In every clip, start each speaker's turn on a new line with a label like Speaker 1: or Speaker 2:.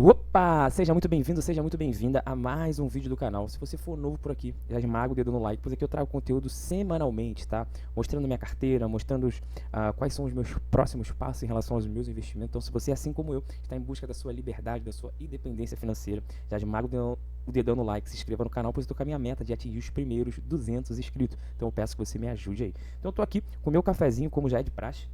Speaker 1: Opa! Seja muito bem-vindo, seja muito bem-vinda a mais um vídeo do canal. Se você for novo por aqui, já esmaga o dedo no like, pois aqui eu trago conteúdo semanalmente, tá? Mostrando minha carteira, mostrando quais são os meus próximos passos em relação aos meus investimentos. Então, se você, assim como eu, está em busca da sua liberdade, da sua independência financeira, já esmaga o dedão no like, se inscreva no canal, pois eu tô com a minha meta de atingir os primeiros 200 inscritos. Então, eu peço que você me ajude aí. Então, eu tô aqui com o meu cafezinho, como já é de praxe.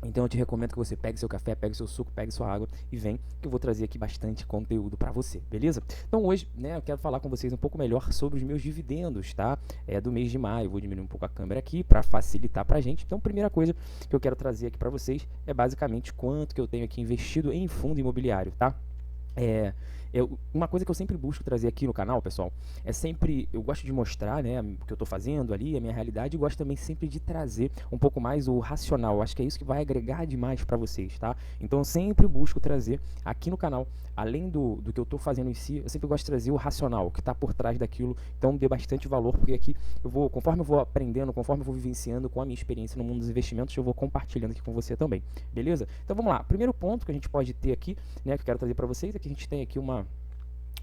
Speaker 1: Então eu te recomendo que você pegue seu café, pegue seu suco, pegue sua água e vem, que eu vou trazer aqui bastante conteúdo para você, beleza? Então hoje, né, eu quero falar com vocês um pouco melhor sobre os meus dividendos, tá? Do mês de maio. Eu vou diminuir um pouco a câmera aqui para facilitar para a gente. Então, a primeira coisa que eu quero trazer aqui para vocês é basicamente quanto que eu tenho aqui investido em fundo imobiliário, tá? Uma coisa que eu sempre busco trazer aqui no canal, pessoal, é sempre, eu gosto de mostrar, né, o que eu estou fazendo ali, a minha realidade, e gosto também sempre de trazer um pouco mais o racional. Eu acho que é isso que vai agregar demais para vocês, tá? Então eu sempre busco trazer aqui no canal, além do que eu estou fazendo em si, eu sempre gosto de trazer o racional, o que está por trás daquilo. Então dê bastante valor, porque aqui conforme eu vou aprendendo, conforme eu vou vivenciando com a minha experiência no mundo dos investimentos, eu vou compartilhando aqui com você também, beleza? Então vamos lá, primeiro ponto que a gente pode ter aqui, né, que eu quero trazer para vocês, é que a gente tem aqui um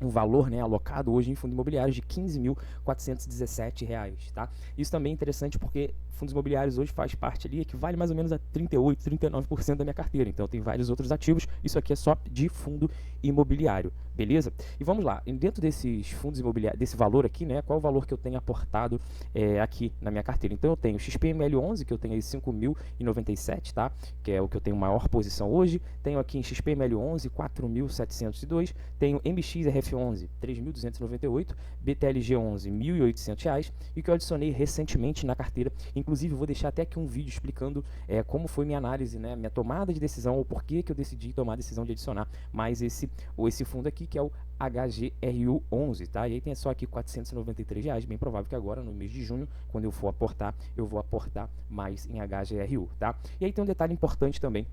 Speaker 1: valor, né, alocado hoje em fundos imobiliários de R$ 15.417, tá? Isso também é interessante porque fundos imobiliários hoje faz parte ali, equivale mais ou menos a 38%, 39% da minha carteira. Então tem vários outros ativos, isso aqui é só de fundo imobiliário, beleza? E vamos lá, dentro desses fundos imobiliários, desse valor aqui, né, qual é o valor que eu tenho aportado aqui na minha carteira? Então eu tenho XPML11, que eu tenho aí 5.097, tá? Que é o que eu tenho maior posição hoje. Tenho aqui em XPML11 4.702, tenho MXRF11 3.298, BTLG11 R$ 1.800 e que eu adicionei recentemente na carteira. Inclusive eu vou deixar até aqui um vídeo explicando como foi minha análise, né, minha tomada de decisão, ou por que eu decidi tomar a decisão de adicionar mais esse fundo aqui, que é o HGRU11, tá? E aí tem só aqui R$ 493, bem provável que agora no mês de junho, quando eu for aportar, eu vou aportar mais em HGRU, tá? E aí tem um detalhe importante também,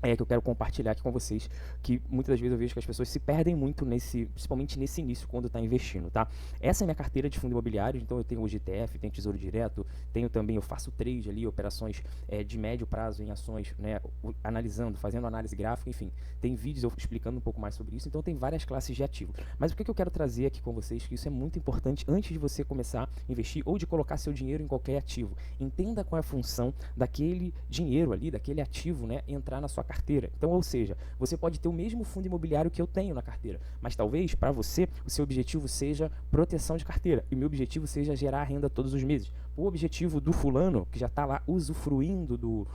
Speaker 1: que eu quero compartilhar aqui com vocês, que muitas das vezes eu vejo que as pessoas se perdem muito principalmente nesse início quando está investindo, tá? Essa é a minha carteira de fundo imobiliário, então eu tenho o GTF, tenho Tesouro Direto, tenho também, eu faço trade ali, operações de médio prazo em ações, né, analisando, fazendo análise gráfica, enfim, tem vídeos eu explicando um pouco mais sobre isso, então tem várias classes de ativo. Mas o que eu quero trazer aqui com vocês, que isso é muito importante antes de você começar a investir ou de colocar seu dinheiro em qualquer ativo. Entenda qual é a função daquele dinheiro ali, daquele ativo, né, entrar na sua carteira. Então, ou seja, você pode ter o mesmo fundo imobiliário que eu tenho na carteira, mas talvez para você o seu objetivo seja proteção de carteira e o meu objetivo seja gerar renda todos os meses. O objetivo do fulano, que já está lá usufruindo do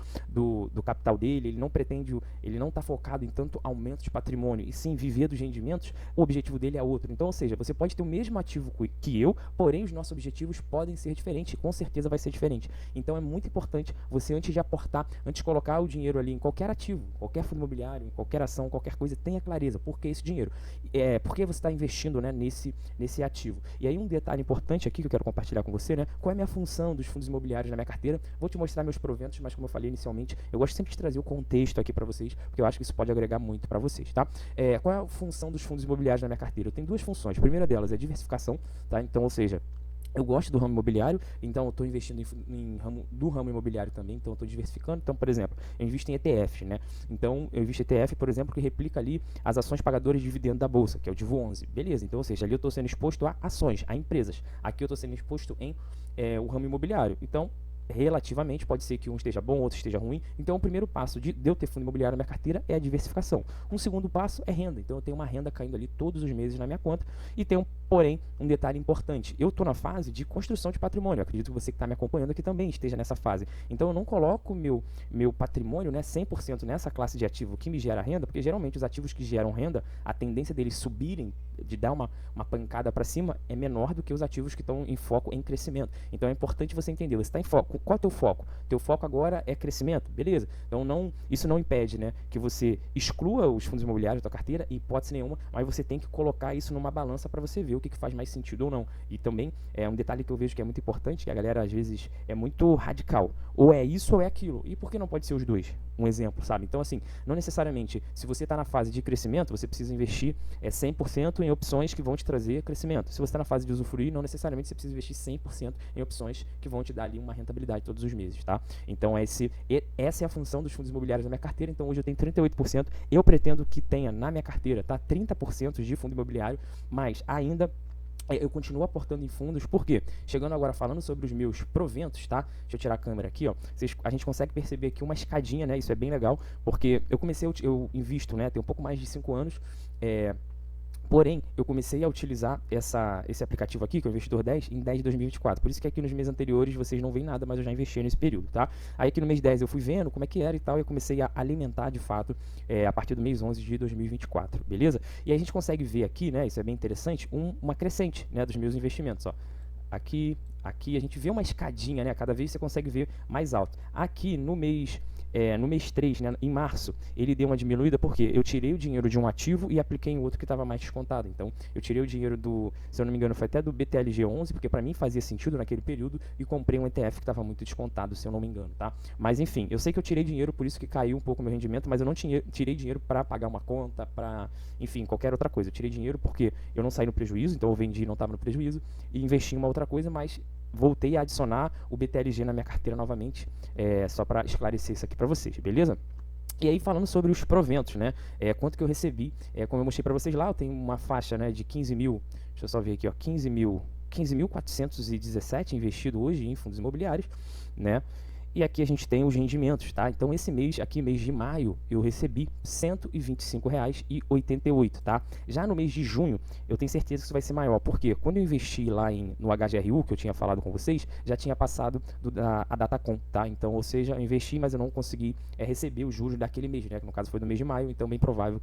Speaker 1: capital dele, ele não está focado em tanto aumento de patrimônio e sim viver dos rendimentos, o objetivo dele é outro. Então, ou seja, você pode ter o mesmo ativo que eu, porém os nossos objetivos podem ser diferentes, com certeza vai ser diferente. Então é muito importante você, antes de aportar, antes de colocar o dinheiro ali em qualquer ativo, qualquer fundo imobiliário, em qualquer ação, qualquer coisa, tenha clareza por que esse dinheiro, por que você está investindo, né, nesse ativo. E aí um detalhe importante aqui que eu quero compartilhar com você, né, qual é a minha função dos fundos imobiliários na minha carteira. Vou te mostrar meus proventos, mas como eu falei inicialmente, eu gosto sempre de trazer o contexto aqui para vocês, porque eu acho que isso pode agregar muito para vocês, tá? Qual é a função dos fundos imobiliários na minha carteira? Eu tenho duas funções. A primeira delas é diversificação, tá? Então, ou seja, eu gosto do ramo imobiliário, então eu estou investindo do ramo imobiliário também, então eu estou diversificando. Então, por exemplo, eu invisto em ETFs, né? Então, eu invisto em ETF, por exemplo, que replica ali as ações pagadoras de dividendo da Bolsa, que é o DIVO11. Beleza, então, ou seja, ali eu estou sendo exposto a ações, a empresas. Aqui eu estou sendo exposto em o ramo imobiliário. Então, relativamente, pode ser que um esteja bom, outro esteja ruim. Então, o primeiro passo de eu ter fundo imobiliário na minha carteira é a diversificação. Um segundo passo é renda. Então, eu tenho uma renda caindo ali todos os meses na minha conta. E tenho, porém, um detalhe importante. Eu estou na fase de construção de patrimônio. Eu acredito que você que está me acompanhando aqui também esteja nessa fase. Então, eu não coloco meu patrimônio, né, 100% nessa classe de ativo que me gera renda, porque geralmente os ativos que geram renda, a tendência deles subirem, de dar uma pancada para cima, é menor do que os ativos que estão em foco em crescimento. Então, é importante você entender. Você está em foco. Qual é o teu foco? Teu foco agora é crescimento, beleza? Então isso não impede, né, que você exclua os fundos imobiliários da tua carteira, em hipótese nenhuma, mas você tem que colocar isso numa balança para você ver o que faz mais sentido ou não. E também é um detalhe que eu vejo que é muito importante, que a galera às vezes é muito radical. Ou é isso ou é aquilo. E por que não pode ser os dois? um exemplo, sabe? Então, assim, não necessariamente, se você está na fase de crescimento, você precisa investir 100% em opções que vão te trazer crescimento. Se você está na fase de usufruir, não necessariamente você precisa investir 100% em opções que vão te dar ali uma rentabilidade todos os meses, tá? Então, essa é a função dos fundos imobiliários na minha carteira. Então, hoje eu tenho 38%. Eu pretendo que tenha na minha carteira, tá? 30% de fundo imobiliário, mas ainda eu continuo aportando em fundos, porque chegando agora falando sobre os meus proventos, tá? Deixa eu tirar a câmera aqui, ó. A gente consegue perceber aqui uma escadinha, né? Isso é bem legal, porque eu invisto, né? Tem um pouco mais de 5 anos, porém, eu comecei a utilizar esse aplicativo aqui, que é o Investidor 10, em 10 de 2024. Por isso que aqui nos meses anteriores vocês não veem nada, mas eu já investi nesse período, tá? Aí aqui no mês 10 eu fui vendo como é que era e tal, e eu comecei a alimentar de fato a partir do mês 11 de 2024, beleza? E aí a gente consegue ver aqui, né, isso é bem interessante, uma crescente, né, dos meus investimentos, ó. Aqui a gente vê uma escadinha, né? Cada vez você consegue ver mais alto. Aqui no mês 3, né, em março, ele deu uma diminuída porque eu tirei o dinheiro de um ativo e apliquei em outro que estava mais descontado. Então, eu tirei o dinheiro se eu não me engano, foi até do BTLG11, porque para mim fazia sentido naquele período, e comprei um ETF que estava muito descontado, se eu não me engano, tá? Mas enfim, eu sei que eu tirei dinheiro, por isso que caiu um pouco o meu rendimento, mas eu não tirei dinheiro para pagar uma conta, para, enfim, qualquer outra coisa. Eu tirei dinheiro porque eu não saí no prejuízo, então eu vendi e não estava no prejuízo, e investi em uma outra coisa, mas voltei a adicionar o BTLG na minha carteira novamente, só para esclarecer isso aqui para vocês, beleza? E aí, falando sobre os proventos, né? Quanto que eu recebi, como eu mostrei para vocês lá, eu tenho uma faixa, né, de 15 mil, deixa eu só ver aqui, ó, 15.417 investido hoje em fundos imobiliários, né? E aqui a gente tem os rendimentos, tá? Então, esse mês, aqui mês de maio, eu recebi R$ 125,88, tá? Já no mês de junho, eu tenho certeza que isso vai ser maior, porque quando eu investi lá no HGRU, que eu tinha falado com vocês, já tinha passado a Datacom, tá? Então, ou seja, eu investi, mas eu não consegui receber os juros daquele mês, né? Que no caso foi no mês de maio, então bem provável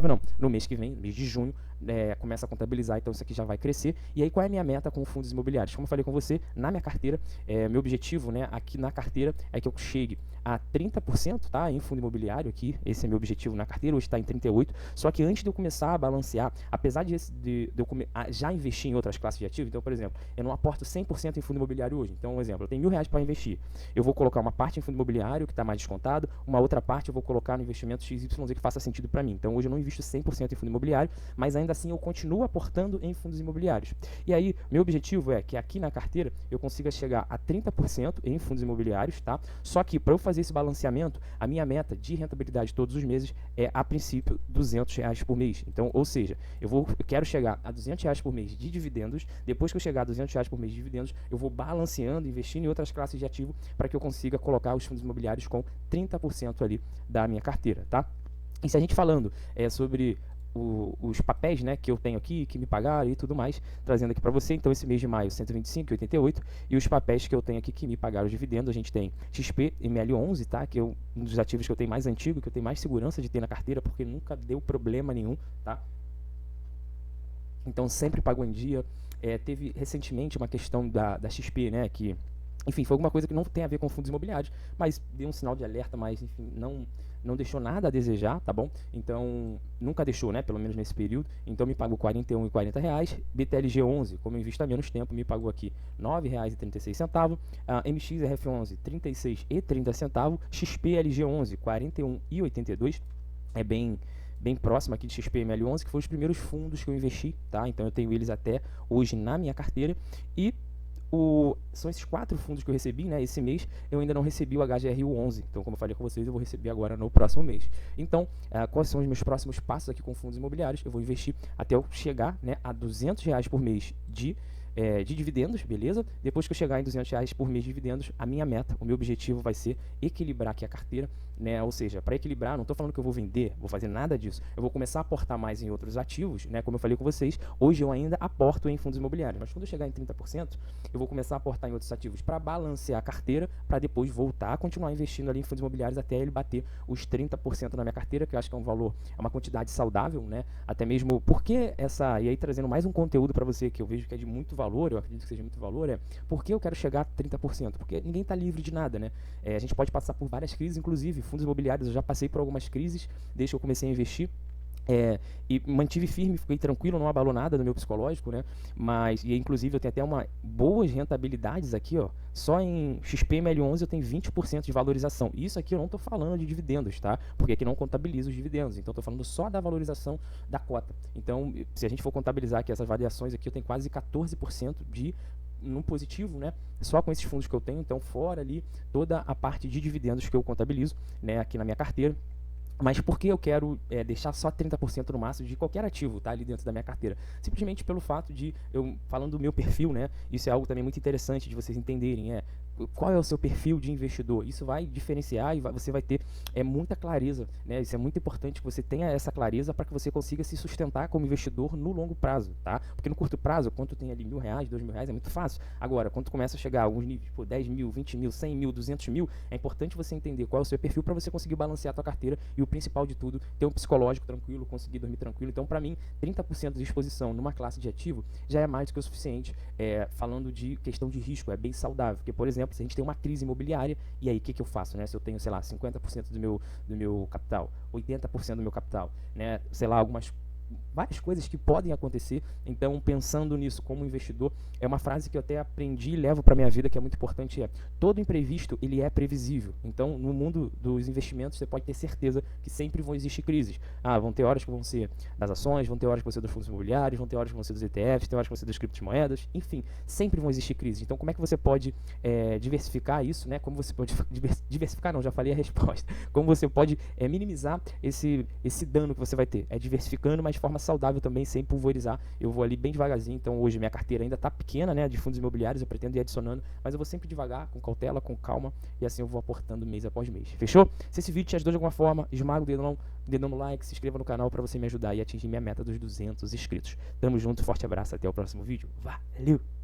Speaker 1: não, no mês que vem, no mês de junho, começa a contabilizar, então isso aqui já vai crescer. E aí, qual é a minha meta com fundos imobiliários? Como eu falei com você, na minha carteira, meu objetivo, né, aqui na carteira, é que eu chegue a 30%, tá, em fundo imobiliário aqui, esse é meu objetivo na carteira, hoje está em 38%, só que antes de eu começar a balancear, apesar de eu já investir em outras classes de ativo, então, por exemplo, eu não aporto 100% em fundo imobiliário hoje, então, um exemplo, eu tenho R$ 1.000 para investir, eu vou colocar uma parte em fundo imobiliário, que está mais descontado, uma outra parte eu vou colocar no investimento XYZ que faça sentido para mim, então hoje eu não invisto 100% em fundo imobiliário, mas ainda assim eu continuo aportando em fundos imobiliários, e aí, meu objetivo é que aqui na carteira eu consiga chegar a 30% em fundos imobiliários, tá? Só que para eu fazer esse balanceamento, a minha meta de rentabilidade todos os meses é, a princípio, R$ 200 por mês. Então, ou seja, eu quero chegar a R$ 200 por mês de dividendos. Depois que eu chegar a R$ 200 por mês de dividendos, eu vou balanceando, investindo em outras classes de ativo para que eu consiga colocar os fundos imobiliários com 30% ali da minha carteira, tá? E se a gente falando sobre os papéis, né, que eu tenho aqui, que me pagaram e tudo mais, trazendo aqui para você, então esse mês de maio 125,88, e os papéis que eu tenho aqui que me pagaram os dividendos, a gente tem XP ML11, tá, que é um dos ativos que eu tenho mais antigo, que eu tenho mais segurança de ter na carteira, porque nunca deu problema nenhum, tá? Então sempre pagou em dia. Teve recentemente uma questão da XP, né, que, enfim, foi alguma coisa que não tem a ver com fundos imobiliários, mas deu um sinal de alerta, mas, enfim, não deixou nada a desejar, tá bom? Então, nunca deixou, né? Pelo menos nesse período. Então, me pagou R$ 41,40. BTLG11, como eu invisto há menos tempo, me pagou aqui R$ 9,36. MXRF11, R$ 36,30. XPLG11, R$ 41,82. É bem próximo aqui de XPML11, que foi os primeiros fundos que eu investi, tá? Então, eu tenho eles até hoje na minha carteira. E são esses 4 fundos que eu recebi, né? Esse mês eu ainda não recebi o HGRU11, então como eu falei com vocês, eu vou receber agora no próximo mês. Então, quais são os meus próximos passos aqui com fundos imobiliários? Eu vou investir até eu chegar, né, a R$ 200 por mês de dividendos, beleza? Depois que eu chegar em R$ 200 por mês de dividendos, a minha meta, o meu objetivo vai ser equilibrar aqui a carteira, né? Ou seja, para equilibrar, não estou falando que eu vou vender, vou fazer nada disso. Eu vou começar a aportar mais em outros ativos, né? Como eu falei com vocês, hoje eu ainda aporto em fundos imobiliários, mas quando eu chegar em 30%, eu vou começar a aportar em outros ativos para balancear a carteira, para depois voltar a continuar investindo ali em fundos imobiliários até ele bater os 30% na minha carteira, que eu acho que é um valor, é uma quantidade saudável, né? Até mesmo porque e aí trazendo mais um conteúdo para você que eu vejo que é de muito valor, eu acredito que seja muito valor, porque eu quero chegar a 30%, porque ninguém está livre de nada, né? A gente pode passar por várias crises, inclusive fundos imobiliários, eu já passei por algumas crises desde que eu comecei a investir. E mantive firme, fiquei tranquilo, não abalou nada no meu psicológico, né? Mas, e inclusive eu tenho até boas rentabilidades aqui, ó. Só em XPML11 eu tenho 20% de valorização. Isso aqui eu não estou falando de dividendos, tá? Porque aqui não contabiliza os dividendos. Então, estou falando só da valorização da cota. Então, se a gente for contabilizar aqui essas variações aqui, eu tenho quase 14% no positivo, né? Só com esses fundos que eu tenho. Então, fora ali toda a parte de dividendos que eu contabilizo, né? Aqui na minha carteira. Mas por que eu quero deixar só 30% no máximo de qualquer ativo, tá, ali dentro da minha carteira? Simplesmente pelo fato de, falando do meu perfil, né, isso é algo também muito interessante de vocês entenderem, qual é o seu perfil de investidor. Isso vai diferenciar e você vai ter muita clareza, né? Isso é muito importante que você tenha essa clareza para que você consiga se sustentar como investidor no longo prazo, tá? Porque no curto prazo, quando tu tem ali R$1.000, R$2.000, é muito fácil. Agora, quando tu começa a chegar a alguns níveis, tipo 10 mil, 20 mil, 100 mil, 200 mil, é importante você entender qual é o seu perfil para você conseguir balancear a tua carteira e o principal de tudo, ter um psicológico tranquilo, conseguir dormir tranquilo. Então, para mim, 30% de exposição numa classe de ativo já é mais do que o suficiente, falando de questão de risco, é bem saudável. Porque, por exemplo, se a gente tem uma crise imobiliária, e aí o que eu faço, né? Se eu tenho, sei lá, 50% do meu capital, 80% do meu capital, né? Sei lá, várias coisas que podem acontecer. Então, pensando nisso como investidor, é uma frase que eu até aprendi e levo para minha vida, que é muito importante, todo imprevisto, ele é previsível. Então, no mundo dos investimentos, você pode ter certeza que sempre vão existir crises. Vão ter horas que vão ser das ações, vão ter horas que vão ser dos fundos imobiliários, vão ter horas que vão ser dos ETFs, tem horas que vão ser das criptomoedas, enfim, sempre vão existir crises. Então, como é que você pode diversificar isso, né? Como você pode diversificar, não, já falei a resposta. Como você pode minimizar esse dano que você vai ter? É diversificando, mas de forma saudável também, sem pulverizar. Eu vou ali bem devagarzinho. Então, hoje minha carteira ainda está pequena, né, de fundos imobiliários, eu pretendo ir adicionando, mas eu vou sempre devagar, com cautela, com calma, e assim eu vou aportando mês após mês. Fechou? Se esse vídeo te ajudou de alguma forma, esmaga o dedão no like, se inscreva no canal para você me ajudar e atingir minha meta dos 200 inscritos. Tamo junto, forte abraço, até o próximo vídeo. Valeu!